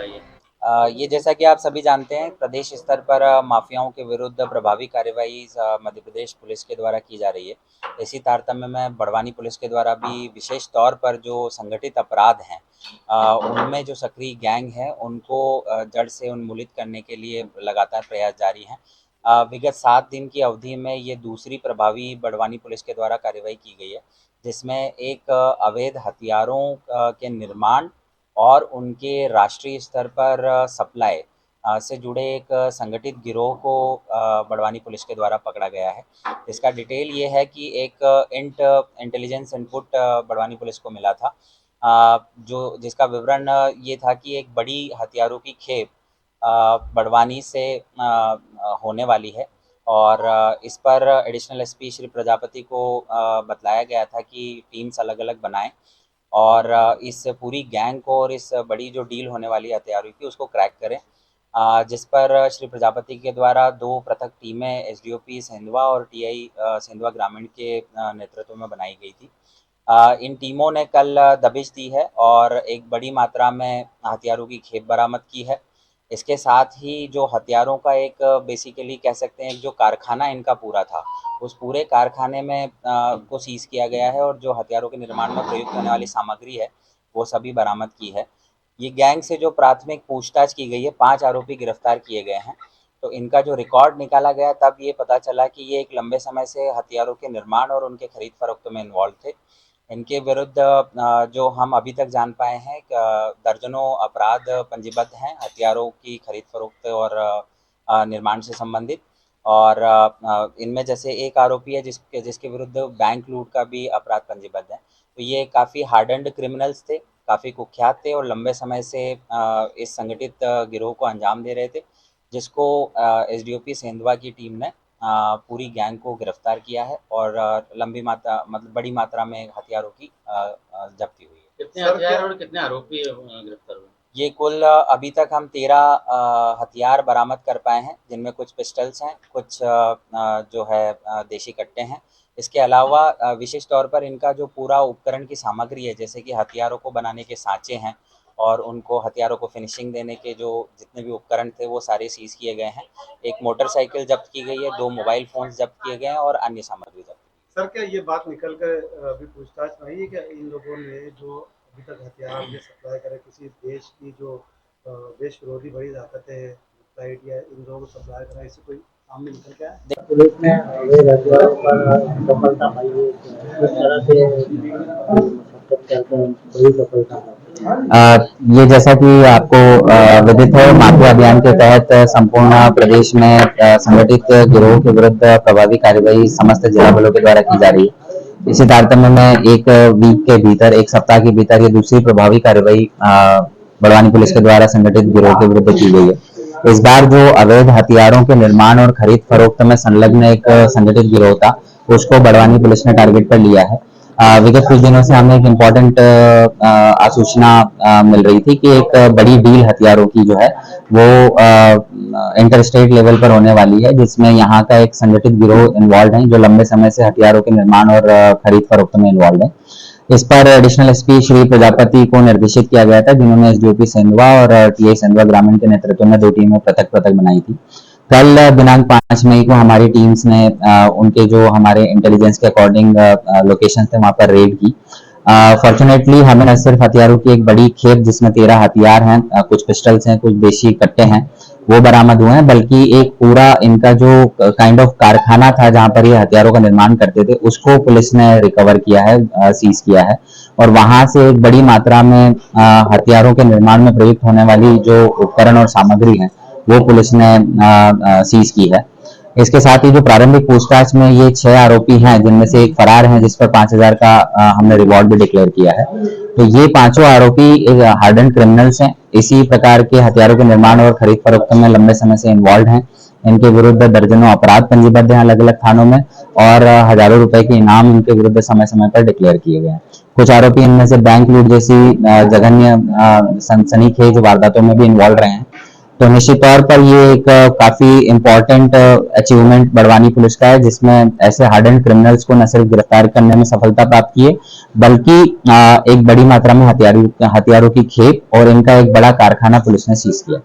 बताइए। ये जैसा कि आप सभी जानते हैं, प्रदेश स्तर पर माफियाओं के विरुद्ध प्रभावी कार्यवाही मध्य प्रदेश पुलिस के द्वारा की जा रही है। इसी तारतम्य में बड़वानी पुलिस के द्वारा भी विशेष तौर पर जो संगठित अपराध हैं, उनमें जो सक्रिय गैंग है उनको जड़ से उन्मूलित करने के लिए लगातार प्रयास जारी हैं। विगत 7 दिन की अवधि में ये दूसरी प्रभावी बड़वानी पुलिस के द्वारा कार्यवाही की गई है, जिसमें एक अवैध हथियारों के निर्माण और उनके राष्ट्रीय स्तर पर सप्लाई से जुड़े एक संगठित गिरोह को बड़वानी पुलिस के द्वारा पकड़ा गया है। इसका डिटेल ये है कि एक इंटेलिजेंस इनपुट बड़वानी पुलिस को मिला था, जो जिसका विवरण ये था कि एक बड़ी हथियारों की खेप बड़वानी से होने वाली है और इस पर एडिशनल एसपी श्री प्रजापति को बतलाया गया था कि टीम्स अलग-अलग बनाएं और इस पूरी गैंग को और इस बड़ी जो डील होने वाली है हथियारों की उसको क्रैक करें। जिस पर श्री प्रजापति के द्वारा 2 पृथक टीमें एसडीओपी सेंधवा और टीआई सेंधवा ग्रामीण के नेतृत्व में बनाई गई थी। इन टीमों ने कल दबिश दी है और एक बड़ी मात्रा में हथियारों की खेप बरामद की है। इसके साथ ही जो हथियारों का एक बेसिकली कह सकते हैं जो कारखाना इनका पूरा था, उस पूरे कारखाने में को सीज़ किया गया है और जो हथियारों के निर्माण में प्रयुक्त होने वाली सामग्री है, वो सभी बरामद की है। ये गैंग से जो प्राथमिक पूछताछ की गई है, 5 आरोपी गिरफ्तार किए गए हैं। तो इनका जो रिकॉर्ड निकाला गया तब ये पता चला कि ये एक लंबे समय से हथियारों के निर्माण और उनके खरीद-फरोख्त में इन्वॉल्व थे। इनके विरुद्ध जो हम अभी तक जान पाए हैं दर्जनों अपराध पंजीबद्ध हैं हथियारों की खरीद-फरोख्त और निर्माण से संबंधित। और इनमें जैसे एक आरोपी है जिसके विरुद्ध बैंक लूट का भी अपराध पंजीबद्ध है। तो ये काफ़ी हार्डन्ड क्रिमिनल्स थे, काफ़ी कुख्यात थे और लंबे समय से इस संगठित गिरोह को अंजाम दे रहे थे, जिसको एसडीओपी सेंधवा की टीम ने पूरी गैंग को गिरफ्तार किया है और लंबी मात्रा मतलब बड़ी मात्रा में हथियारों की जब्ती हुई है। कितने हथियार और कितने आरोपी गिरफ्तार हुए? ये कुल अभी तक हम 13 हथियार बरामद कर पाए हैं, जिनमें कुछ पिस्टल्स हैं, कुछ जो है देशी कट्टे हैं। इसके अलावा विशेष तौर पर इनका जो पूरा उपकरण की सामग्री है, जैसे कि हथियारों को बनाने के सांचे हैं और उनको हथियारों को फिनिशिंग देने के जो जितने भी उपकरण थे, वो सारे सीज़ किए गए हैं। एक मोटरसाइकिल जब्त की गई है, 2 मोबाइल फ़ोन्स जब्त किए गए हैं और अन्य सामग्री जब्त की गई है। सर, क्या ये बात निकल कर अभी पूछताछ में आई है क्या इन लोगों ने जो अभी तक हथियार ये सप्लाई करे किसी देश की जो देश विरोधी बड़ी ताकतें साइड या इन लोगों को सप्लाई करा, इससे कोई सामने निकल के आया? पुलिस ने अवैध हथियारों पर सफलता पाई है, किस तरह से मतलब करते हैं बड़ी सफलता? ये जैसा कि आपको विदित है, माफिया अभियान के तहत संपूर्ण प्रदेश में संगठित गिरोह के विरुद्ध प्रभावी कार्यवाही समस्त जिला बलों के द्वारा की जा रही है। इसी तारतम्य में एक वीक के भीतर, एक सप्ताह के भीतर ये दूसरी प्रभावी कार्यवाही बड़वानी पुलिस के द्वारा संगठित गिरोह के विरुद्ध की गई है। इस बार जो अवैध हथियारों के निर्माण और खरीद फरोख्त में संलग्न एक संगठित गिरोह था, उसको बड़वानी पुलिस ने टारगेट पर लिया है। विगत कुछ दिनों से हमें एक इम्पोर्टेंट आसूचना मिल रही थी कि एक बड़ी डील हथियारों की जो है वो इंटर स्टेट लेवल पर होने वाली है, जिसमें यहाँ का एक संगठित गिरोह इन्वॉल्व है जो लंबे समय से हथियारों के निर्माण और खरीद फरोख्त में इन्वॉल्व है। इस पर एडिशनल एसपी श्री प्रजापति को निर्देशित किया गया था, जिन्होंने एसडीओपी सेंधवा और टीआई सेंधवा ग्रामीण के नेतृत्व में 2 टीमें पृथक पृथक बनाई थी। कल दिनांक 5 मई को हमारी टीम्स ने उनके जो हमारे इंटेलिजेंस के अकॉर्डिंग लोकेशन थे वहां पर रेड की। फॉर्चुनेटली हमें न सिर्फ हथियारों की एक बड़ी खेप जिसमें 13 हथियार हैं, कुछ पिस्टल्स हैं, कुछ देशी कट्टे हैं, वो बरामद हुए हैं, बल्कि एक पूरा इनका जो काइंड ऑफ कारखाना था जहां पर ये हथियारों का निर्माण करते थे, उसको पुलिस ने रिकवर किया है, सीज किया है और वहां से एक बड़ी मात्रा में हथियारों के निर्माण में प्रयुक्त होने वाली जो उपकरण और सामग्री है वो पुलिस ने सीज की है। इसके साथ ही जो प्रारंभिक पूछताछ में ये 6 आरोपी हैं, जिनमें से एक फरार है जिस पर 5,000 का हमने रिवॉर्ड भी डिक्लेयर किया है। तो ये 5 आरोपी हार्डन्ड क्रिमिनल्स हैं, इसी प्रकार के हथियारों के निर्माण और खरीद फरोख्त में लंबे समय से इन्वॉल्व हैं। इनके विरुद्ध दर्जनों अपराध पंजीबद्ध हैं अलग अलग थानों में और हजारों रुपए के इनाम इनके विरुद्ध समय समय पर डिक्लेयर किए गए हैं। कुछ आरोपी इनमें से बैंक लूट जैसी जघन्य सनसनीखेज वारदातों में भी इन्वॉल्व रहे हैं। तो निश्चित तौर पर ये एक काफी इम्पोर्टेंट अचीवमेंट बड़वानी पुलिस का है, जिसमें ऐसे हार्डेंड क्रिमिनल्स को न सिर्फ गिरफ्तार करने में सफलता प्राप्त की है, बल्कि एक बड़ी मात्रा में हथियारों की खेप और इनका एक बड़ा कारखाना पुलिस ने सीज किया।